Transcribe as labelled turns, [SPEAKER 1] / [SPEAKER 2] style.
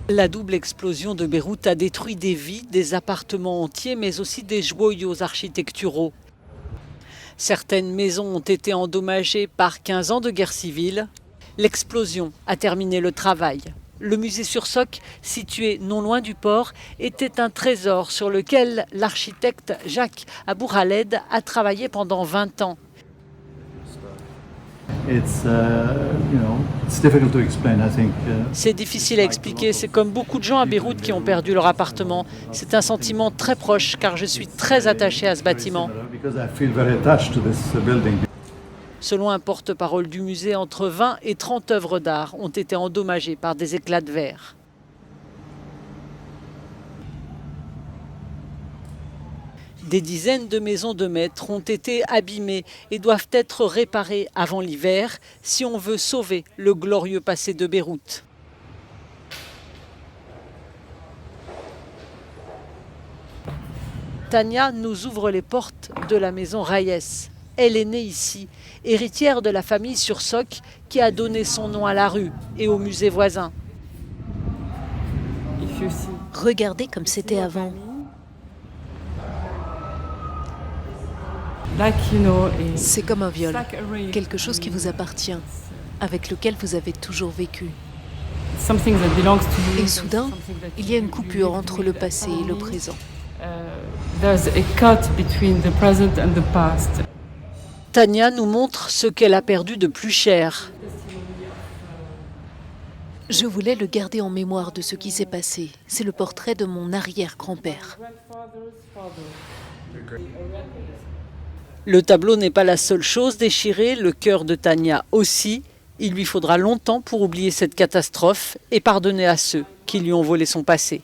[SPEAKER 1] La double explosion de Beyrouth a détruit des vies, des appartements entiers, mais aussi des joyaux architecturaux. Certaines maisons ont été endommagées par 15 ans de guerre civile. L'explosion a terminé le travail. Le musée Sursock, situé non loin du port, était un trésor sur lequel l'architecte Jacques Abourhaled a travaillé pendant 20 ans. C'est difficile à expliquer, c'est comme beaucoup de gens à Beyrouth qui ont perdu leur appartement. C'est un sentiment très proche car je suis très attaché à ce bâtiment. Selon un porte-parole du musée, entre 20 et 30 œuvres d'art ont été endommagées par des éclats de verre. Des dizaines de maisons de maîtres ont été abîmées et doivent être réparées avant l'hiver si on veut sauver le glorieux passé de Beyrouth. Tania nous ouvre les portes de la maison Rayes. Elle est née ici, héritière de la famille Sursock qui a donné son nom à la rue et au musée voisin.
[SPEAKER 2] Regardez comme c'était avant. C'est comme un viol, quelque chose qui vous appartient, avec lequel vous avez toujours vécu. Et soudain, il y a une coupure entre le passé et le présent.
[SPEAKER 1] Tania nous montre ce qu'elle a perdu de plus cher.
[SPEAKER 2] Je voulais le garder en mémoire de ce qui s'est passé. C'est le portrait de mon arrière-grand-père.
[SPEAKER 1] Le tableau n'est pas la seule chose déchirée, le cœur de Tania aussi. Il lui faudra longtemps pour oublier cette catastrophe et pardonner à ceux qui lui ont volé son passé.